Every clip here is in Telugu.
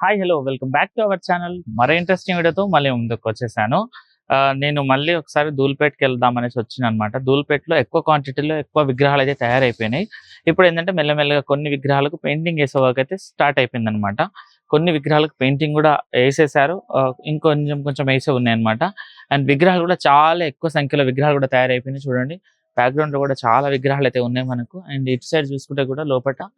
Hi hello welcome back to our channel. మరో ఇంట్రెస్టింగ్ వీడియోతో మళ్ళీ ముందుకు వచ్చేసాను. నేను మళ్ళీ ఒకసారి ధూళిపేటకి వెళ్దాం అనేసి వచ్చినానమాట. ధూళిపేటలో ఎక్కువ క్వాంటిటీలో ఎక్కువ విగ్రహాలు అయితే తయారైపోయినాయి. ఇప్పుడు ఏంటంటే మెల్లమెల్లగా కొన్ని విగ్రహాలకు పెయింటింగ్ వేసే వర్క్ అయితే స్టార్ట్ అయిపోయిందనమాట. కొన్ని విగ్రహాలకు పెయింటింగ్ కూడా వేసేసారు. ఇంకొంచెం కొంచెం వేసే ఉన్నాయన్నమాట. అండ్ విగ్రహాలు కూడా చాలా ఎక్కువ సంఖ్యలో విగ్రహాలు కూడా తయారైపోయినాయి. చూడండి బ్యాక్గ్రౌండ్ లో కూడా చాలా విగ్రహాలు అయితే ఉన్నాయి మనకు. అండ్ ఇటు సైడ్ చూసుకుంటే కూడా లోపల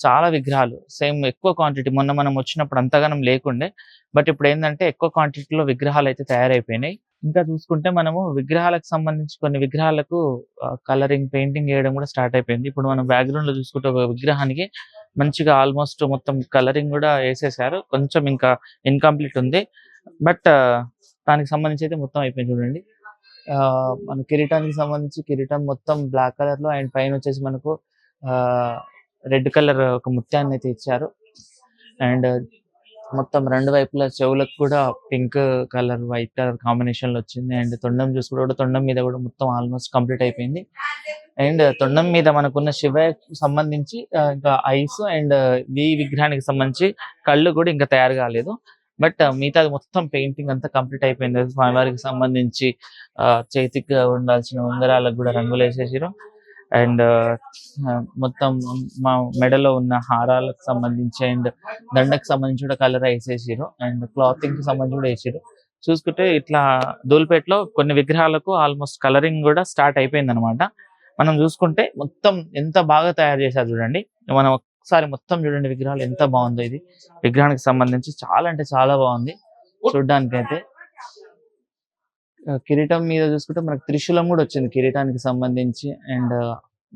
చాలా విగ్రహాలు సేమ్ ఎక్కువ క్వాంటిటీ. మొన్న మనం వచ్చినప్పుడు అంతగానం లేకుండే, బట్ ఇప్పుడు ఏంటంటే ఎక్కువ క్వాంటిటీలో విగ్రహాలు అయితే తయారైపోయినాయి. ఇంకా చూసుకుంటే మనము విగ్రహాలకు సంబంధించి కొన్ని విగ్రహాలకు కలరింగ్ పెయింటింగ్ వేయడం కూడా స్టార్ట్ అయిపోయింది. ఇప్పుడు మనం బ్యాక్గ్రౌండ్ లో చూసుకుంటే ఒక విగ్రహానికి మంచిగా ఆల్మోస్ట్ మొత్తం కలరింగ్ కూడా వేసేసారు. కొంచెం ఇంకా ఇన్కంప్లీట్ ఉంది, బట్ దానికి సంబంధించి అయితే మొత్తం అయిపోయింది. చూడండి మన కిరీటానికి సంబంధించి కిరీటం మొత్తం బ్లాక్ కలర్ లో, అండ్ పైన వచ్చేసి మనకు రెడ్ కలర్ ఒక ముత్యాన్ని అయితే ఇచ్చారు. అండ్ మొత్తం రెండు వైపుల చెవులకు కూడా pink colour white colour combination లో వచ్చింది. అండ్ తొండం చూసుకుంటే కూడా తొండం మీద కూడా మొత్తం ఆల్మోస్ట్ కంప్లీట్ అయిపోయింది. అండ్ తొండం మీద మనకున్న శివయ్యకు సంబంధించి ఇంకా ఐస్ అండ్ విగ్రహానికి సంబంధించి కళ్ళు కూడా ఇంకా తయారు కాలేదు, బట్ మిగతా మొత్తం పెయింటింగ్ అంతా కంప్లీట్ అయిపోయింది. స్వామివారికి సంబంధించి చేతికి ఉండాల్సిన ఉంగరాలకు కూడా రంగులు వేసేసారు. అండ్ మొత్తం మా మెడలో ఉన్న హారాలకు సంబంధించి అండ్ దండకు సంబంధించి కూడా కలర్ వేసేసారు. అండ్ క్లాతింగ్ కి సంబంధించి కూడా వేసారు. చూసుకుంటే ఇట్లా ధూళిపేటలో కొన్ని విగ్రహాలకు ఆల్మోస్ట్ కలరింగ్ కూడా స్టార్ట్ అయిపోయింది అనమాట. మనం చూసుకుంటే మొత్తం ఎంత బాగా తయారు చేశారు చూడండి. మనం ఒకసారి మొత్తం చూడండి విగ్రహాలు ఎంత బాగుందో. ఇది విగ్రహానికి సంబంధించి చాలా అంటే చాలా బాగుంది చూడ్డానికి అయితే. కిరీటం మీద చూసుకుంటే మనకు త్రిశూలం కూడా వచ్చింది కిరీటానికి సంబంధించి. అండ్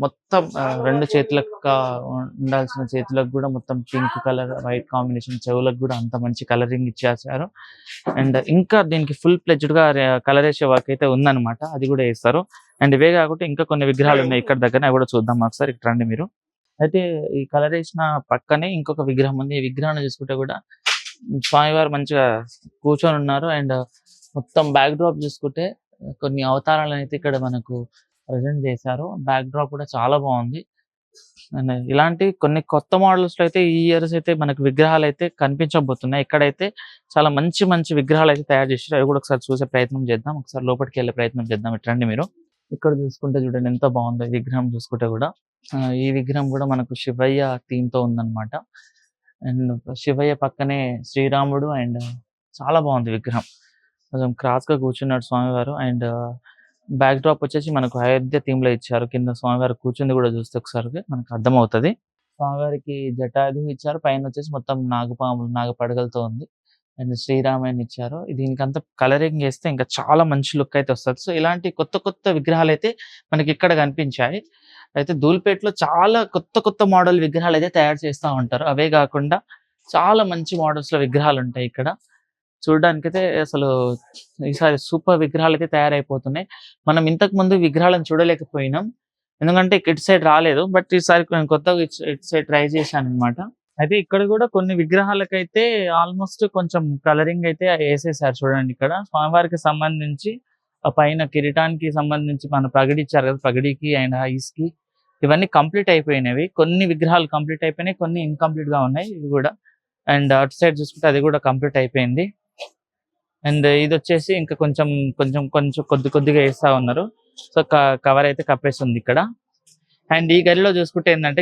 మొత్తం రెండు చేతులకు ఉండాల్సిన చేతులకు కూడా మొత్తం పింక్ కలర్ వైట్ కాంబినేషన్, చెవులకు కూడా అంత మంచి కలరింగ్ ఇచ్చేసారు. అండ్ ఇంకా దీనికి ఫుల్ ప్లెజ్డ్ గా కలర్ వేసే వర్క్ అయితే ఉందన్నమాట, అది కూడా వేస్తారు. అండ్ ఇవే కాకుండా ఇంకా కొన్ని విగ్రహాలు ఉన్నాయి ఇక్కడ దగ్గర, అవి కూడా చూద్దాం ఒకసారి. ఇక్కడ రండి మీరు. అయితే ఈ కలర్ వేసిన పక్కనే ఇంకొక విగ్రహం ఉంది. ఈ విగ్రహాన్ని చూసుకుంటే కూడా స్వామివారు మంచిగా కూర్చొని ఉన్నారు. అండ్ మొత్తం బ్యాక్ డ్రాప్ చూసుకుంటే కొన్ని అవతారాలను అయితే ఇక్కడ మనకు ప్రజెంట్ చేశారు. బ్యాక్ డ్రాప్ కూడా చాలా బాగుంది. అండ్ ఇలాంటి కొన్ని కొత్త మోడల్స్ లో అయితే ఈ ఇయర్స్ అయితే మనకు విగ్రహాలు అయితే కనిపించబోతున్నాయి. ఇక్కడైతే చాలా మంచి మంచి విగ్రహాలు అయితే తయారు చేశారు. అవి కూడా ఒకసారి చూసే ప్రయత్నం చేద్దాం. ఒకసారి లోపలికి వెళ్ళే ప్రయత్నం చేద్దాం. ఇట్రండి మీరు. ఇక్కడ చూసుకుంటే చూడండి ఎంత బాగుందో ఈ విగ్రహం. చూసుకుంటే కూడా ఈ విగ్రహం కూడా మనకు శివయ్య థీమ్ తో ఉందన్నమాట. అండ్ శివయ్య పక్కనే శ్రీరాముడు. అండ్ చాలా బాగుంది విగ్రహం. కొంచెం క్రాస్ గా కూర్చున్నాడు స్వామివారు. అండ్ బ్యాక్ డ్రాప్ వచ్చేసి మనకు అయోధ్య థీమ్ లో ఇచ్చారు. కింద స్వామివారు కూర్చుంది కూడా చూస్తే ఒకసారి మనకు అర్థమవుతుంది. స్వామివారికి జటాయుధం ఇచ్చారు. పైన వచ్చేసి మొత్తం నాగపాములు నాగపడగలతో ఉంది. అండ్ శ్రీరామాయణ ఇచ్చారు. దీనికంతా కలరింగ్ చేస్తే ఇంకా చాలా మంచి లుక్ అయితే వస్తుంది. సో ఇలాంటి కొత్త కొత్త విగ్రహాలు అయితే మనకి ఇక్కడ కనిపించాయి. అయితే ధూళిపేటలో చాలా కొత్త కొత్త మోడల్ విగ్రహాలు అయితే తయారు చేస్తూ ఉంటారు. అవే కాకుండా చాలా మంచి మోడల్స్ లో విగ్రహాలు ఉంటాయి ఇక్కడ. చూడడానికైతే అసలు ఈసారి సూపర్ విగ్రహాలు అయితే తయారైపోతున్నాయి. మనం ఇంతకు ముందు విగ్రహాలను చూడలేకపోయినాం, ఎందుకంటే ఇటు సైడ్ రాలేదు. బట్ ఈసారి నేను కొత్తగా ఇటు సైడ్ ట్రై చేశాను అనమాట. అయితే ఇక్కడ కూడా కొన్ని విగ్రహాలకైతే ఆల్మోస్ట్ కొంచెం కలరింగ్ అయితే వేసేసారు. చూడండి ఇక్కడ స్వామివారికి సంబంధించి ఆ పైన కిరీటానికి సంబంధించి మన పగడి ఇచ్చారు కదా, పగడికి అండ్ ఐస్ కి ఇవన్నీ కంప్లీట్ అయిపోయినవి. కొన్ని విగ్రహాలు కంప్లీట్ అయిపోయినాయి, కొన్ని ఇన్కంప్లీట్ గా ఉన్నాయి ఇవి కూడా. అండ్ అటు సైడ్ చూసుకుంటే అది కూడా కంప్లీట్ అయిపోయింది. అండ్ ఇది వచ్చేసి ఇంకా కొంచెం కొంచెం కొంచెం కొద్దిగా వేస్తా ఉన్నారు. సో కవర్ అయితే కప్పేస్తుంది ఇక్కడ. అండ్ ఈ గల్లీలో చూసుకుంటే ఏంటంటే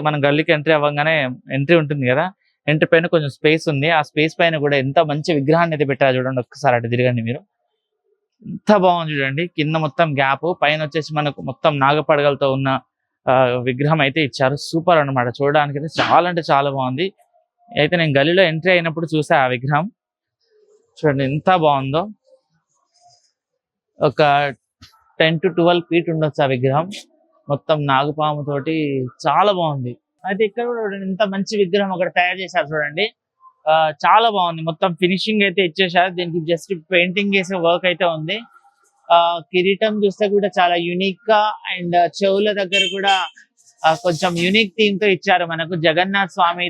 మనం గల్లీకి ఎంట్రీ అవ్వగానే ఎంట్రీ ఉంటుంది కదా, ఎంట్రీ పైన కొంచెం స్పేస్ ఉంది. ఆ స్పేస్ పైన కూడా ఎంత మంచి విగ్రహాన్ని అయితే పెట్టారు చూడండి. ఒక్కసారి అటు తిరగండి మీరు. ఎంత బాగుంది చూడండి. కింద మొత్తం గ్యాప్, పైన వచ్చేసి మనకు మొత్తం నాగపడగలతో ఉన్న విగ్రహం అయితే ఇచ్చారు. సూపర్ అన్నమాట. చూడడానికి అయితే చాలా అంటే చాలా బాగుంది. అయితే నేను గల్లీలో ఎంట్రీ అయినప్పుడు చూసా ఆ విగ్రహం. చూడండి ఎంత బాగుందో. ఒక 10 to 12 feet ఉండొచ్చు ఆ విగ్రహం. మొత్తం నాగపాము తోటి చాలా బాగుంది. అయితే ఇక్కడ కూడా ఎంత మంచి విగ్రహం ఒకటి తయారు చేశారు చూడండి. చాలా బాగుంది. మొత్తం ఫినిషింగ్ అయితే ఇచ్చేసారు. దీనికి జస్ట్ పెయింటింగ్ చేసే వర్క్ అయితే ఉంది. కిరీటం చూస్తే కూడా చాలా యూనిక్ గా, అండ్ చెవుల దగ్గర కూడా కొంచెం యూనిక్ థీమ్ తో ఇచ్చారు. మనకు జగన్నాథ్ స్వామి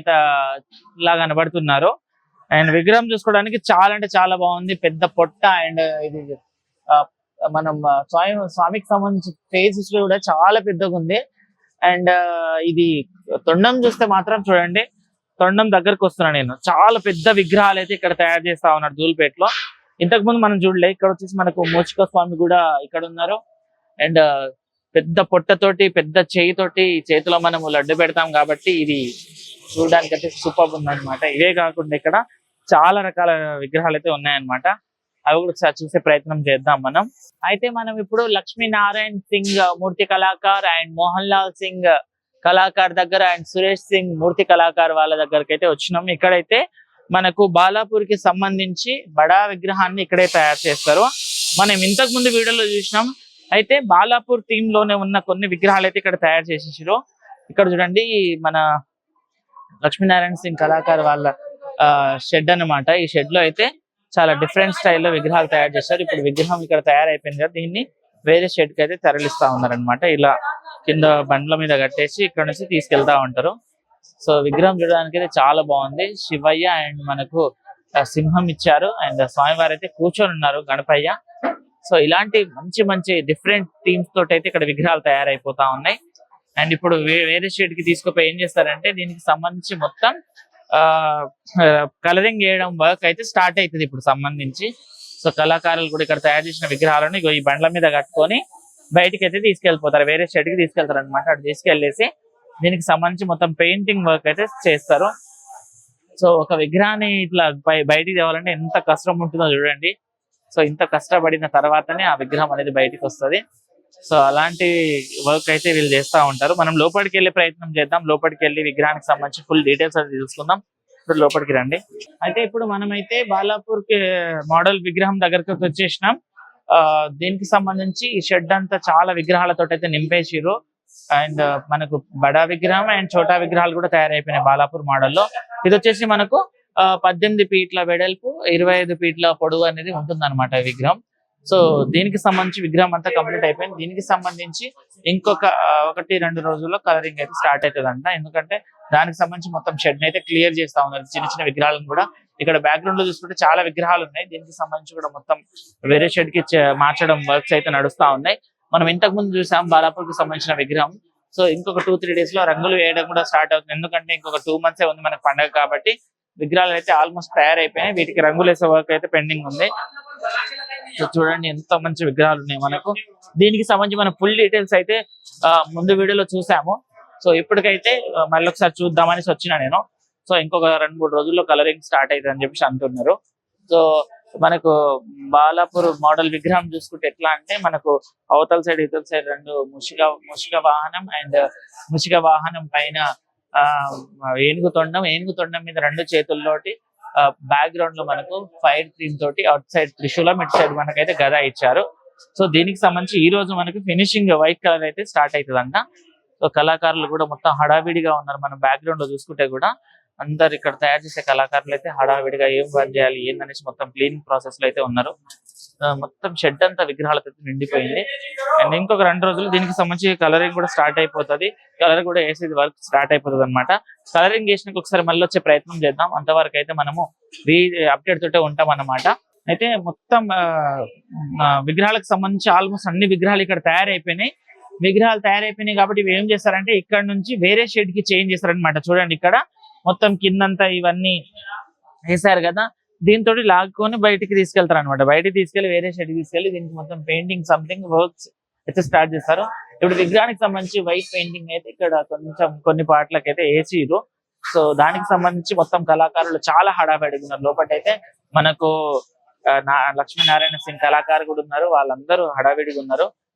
లా కనబడుతున్నారు. అండ్ విగ్రహం చూసుకోవడానికి చాలా అంటే చాలా బాగుంది. పెద్ద పొట్ట, అండ్ ఇది మనం స్వామికి సంబంధించి ఫేసెస్ కూడా చాలా పెద్దగా ఉంది. అండ్ ఇది తొండం చూస్తే మాత్రం చూడండి తొండం దగ్గరకు వస్తున్నా నేను. చాలా పెద్ద విగ్రహాలు అయితే ఇక్కడ తయారు చేస్తా ఉన్నారు ధూల్పేటలో. ఇంతకు ముందు మనం చూడలే. ఇక్కడ వచ్చేసి మనకు మూచిక స్వామి కూడా ఇక్కడ ఉన్నారు. అండ్ పెద్ద పొట్టతోటి పెద్ద చేయితోటి చేతిలో మనము లడ్డు పెడతాం కాబట్టి ఇది చూడడానికి అయితే సూపర్ ఉందన్నమాట. ఇవే కాకుండా ఇక్కడ చాలా రకాల విగ్రహాలు అయితే ఉన్నాయన్నమాట. అవి కూడా ఒకసారి చూసే ప్రయత్నం చేద్దాం మనం. అయితే మనం ఇప్పుడు లక్ష్మీనారాయణ సింగ్ మూర్తి కళాకార్ అండ్ మోహన్ లాల్ సింగ్ కళాకార్ దగ్గర అండ్ సురేష్ సింగ్ మూర్తి కళాకార్ వాళ్ళ దగ్గరకి అయితే వచ్చినాం. ఇక్కడైతే మనకు బాలాపూర్ కి సంబంధించి బడా విగ్రహాన్ని ఇక్కడే తయారు చేస్తారు. మనం ఇంతకు ముందు వీడియోలో చూసినాం. అయితే బాలాపూర్ థీమ్ లోనే ఉన్న కొన్ని విగ్రహాలు అయితే ఇక్కడ తయారు చేసేసారు. ఇక్కడ చూడండి మన లక్ష్మీనారాయణ సింగ్ కళాకార్ వాళ్ళ షెడ్ అన్నమాట. ఈ షెడ్ లో అయితే చాలా డిఫరెంట్ స్టైల్లో విగ్రహాలు తయారు చేస్తారు. ఇప్పుడు విగ్రహం ఇక్కడ తయారైపోయింది కదా, దీన్ని వేరే షెడ్ కి అయితే తరలిస్తా ఉన్నారనమాట. ఇలా కింద బండ్ల మీద కట్టేసి ఇక్కడ నుంచి తీసుకెళ్తా ఉంటారు. సో విగ్రహం చూడడానికి అయితే చాలా బాగుంది. శివయ్య అండ్ మనకు సింహం ఇచ్చారు అండ్ స్వామివారు అయితే కూర్చొని ఉన్నారు గణపయ్య. సో ఇలాంటి మంచి మంచి డిఫరెంట్ థీమ్స్ తోటి అయితే ఇక్కడ విగ్రహాలు తయారైపోతా ఉన్నాయి. అండ్ ఇప్పుడు వేరే షెడ్ కి తీసుకుపోయి ఏం చేస్తారంటే దీనికి సంబంధించి మొత్తం కలరింగ్ చేయడం వర్క్ అయితే స్టార్ట్ అవుతుంది ఇప్పుడు సంబంధించి. సో కళాకారులు కూడా ఇక్కడ తయారు చేసిన విగ్రహాలను ఈ బండ్ల మీద కట్టుకొని బయటికి అయితే తీసుకెళ్లిపోతారు, వేరే షెడ్ కి తీసుకెళ్తారు అనమాట. అటు తీసుకెళ్లేసి దీనికి సంబంధించి మొత్తం పెయింటింగ్ వర్క్ అయితే చేస్తారు. సో ఒక విగ్రహాన్ని ఇట్లా బయటికి తేవాలంటే ఎంత కష్టం ఉంటుందో చూడండి. సో ఇంత కష్టపడిన తర్వాతనే ఆ విగ్రహం అనేది బయటికి వస్తుంది. సో అలాంటి వర్క్ అయితే వీళ్ళు చేస్తూ ఉంటారు. మనం లోపలికి వెళ్ళే ప్రయత్నం చేద్దాం. లోపలికి వెళ్ళి విగ్రహానికి సంబంధించి ఫుల్ డీటెయిల్స్ అది తెలుసుకుందాం. ఇప్పుడు లోపలికి రండి. అయితే ఇప్పుడు మనమైతే బాలాపూర్ కి మోడల్ విగ్రహం దగ్గరకు వచ్చేసినాం. దీనికి సంబంధించి ఈ షెడ్ అంతా చాలా విగ్రహాలతో అయితే నింపేసిరు. అండ్ మనకు బడా విగ్రహం అండ్ చోటా విగ్రహాలు కూడా తయారైపోయినాయి బాలాపూర్ మోడల్లో. ఇది వచ్చేసి మనకు 18 ఫీట్ల వెడల్పు 25 ఫీట్ల పొడవు అనేది ఉంటుంది అనమాట విగ్రహం. సో దీనికి సంబంధించి విగ్రహం అంతా కంప్లీట్ అయిపోయింది. దీనికి సంబంధించి ఇంకొక 1-2 రోజుల్లో కలరింగ్ అయితే స్టార్ట్ అవుతుందంట. ఎందుకంటే దానికి సంబంధించి మొత్తం షెడ్ అయితే క్లియర్ చేస్తా ఉన్నారు. చిన్న చిన్న విగ్రహాలను కూడా ఇక్కడ బ్యాక్గ్రౌండ్ లో చూసుకుంటే చాలా విగ్రహాలు ఉన్నాయి. దీనికి సంబంధించి కూడా మొత్తం వేరే షెడ్ కి మార్చడం వర్క్స్ అయితే నడుస్తా ఉన్నాయి. మనం ఇంతకు ముందు చూసాం బాలాపూర్ కి సంబంధించిన విగ్రహం. సో ఇంకొక 2-3 డేస్ లో రంగులు వేయడం కూడా స్టార్ట్ అవుతుంది. ఎందుకంటే ఇంకొక 2 మంత్స్ ఉంది మనకు పండుగ కాబట్టి. విగ్రహాలు అయితే ఆల్మోస్ట్ తయారైపోయినాయి. వీటికి రంగులు వేసే వర్క్ అయితే పెండింగ్ ఉంది. సో చూడండి ఎంత మంచి విగ్రహాలు ఉన్నాయి మనకు. దీనికి సంబంధించి మనం ఫుల్ డీటెయిల్స్ అయితే ముందు వీడియోలో చూసాము. సో ఇప్పటికైతే మళ్ళీ ఒకసారి చూద్దామని వచ్చిన నేను. సో ఇంకొక 2-3 రోజుల్లో కలరింగ్ స్టార్ట్ అవుతుంది అని చెప్పేసి అంటున్నారు. సో మనకు బాలాపూర్ మోడల్ విగ్రహం చూసుకుంటే ఎట్లా అంటే మనకు అవతల సైడ్ ఇతల సైడ్ 2 ముషిక వాహనం అండ్ ముషిక వాహనం పైన ఏనుగు తొండం మీద 2 చేతుల్లోటి బ్యాక్గ్రౌండ్ లో మనకు ఫైర్ థీమ్ తోటి అవుట్ సైడ్ త్రిశూలం, ఇటు సైడ్ మనకైతే గద ఇచ్చారు. సో దీనికి సంబంధించి ఈ రోజు మనకి ఫినిషింగ్ వైట్ కలర్ అయితే స్టార్ట్ అవుతుందంట. సో కళాకారులు కూడా మొత్తం హడావిడిగా ఉన్నారు. మనం బ్యాక్గ్రౌండ్ లో చూసుకుంటే కూడా అందరు ఇక్కడ తయారు చేసే కళాకారులు అయితే హడావిడిగా ఏం వర్క్ చేయాలి ఏందనేసి మొత్తం క్లీనింగ్ ప్రాసెస్ లో అయితే ఉన్నారు. మొత్తం షెడ్ అంతా విగ్రహాలతో నిండిపోయింది. అండ్ ఇంకొక 2 రోజులు దీనికి సంబంధించి కలరింగ్ కూడా స్టార్ట్ అయిపోతుంది. కలర్ కూడా వేసి వర్క్ స్టార్ట్ అయిపోతుంది అనమాట. కలరింగ్ చేసినాక ఒకసారి మళ్ళీ వచ్చే ప్రయత్నం చేద్దాం. అంతవరకు అయితే మనము అప్డేట్ తోటే ఉంటాం అన్నమాట. అయితే మొత్తం విగ్రహాలకు సంబంధించి ఆల్మోస్ట్ అన్ని విగ్రహాలు ఇక్కడ తయారైపోయినాయి. కాబట్టి ఇవి ఏం చేస్తారంటే ఇక్కడ నుంచి వేరే షెడ్ కి చేంజ్ చేస్తారనమాట. చూడండి ఇక్కడ మొత్తం కిందంతా ఇవన్నీ వేసారు కదా, దీంతో లాక్కొని బయటికి తీసుకెళ్తారు అనమాట. బయటికి తీసుకెళ్లి వేరే షెడ్ తీసుకెళ్లి దీనికి మొత్తం పెయింటింగ్ సంథింగ్ వర్క్స్ అయితే స్టార్ట్ చేస్తారు. ఇప్పుడు విగ్రహానికి సంబంధించి వైట్ పెయింటింగ్ అయితే ఇక్కడ కొంచెం కొన్ని పార్ట్లకి అయితే వేసిరు. సో దానికి సంబంధించి మొత్తం కళాకారులు చాలా హడావిడిగా ఉన్నారు. లోపలైతే మనకు లక్ష్మీనారాయణ సింగ్ కళాకారు కూడా ఉన్నారు. వాళ్ళందరూ హడావిడిగా ఉన్నారు.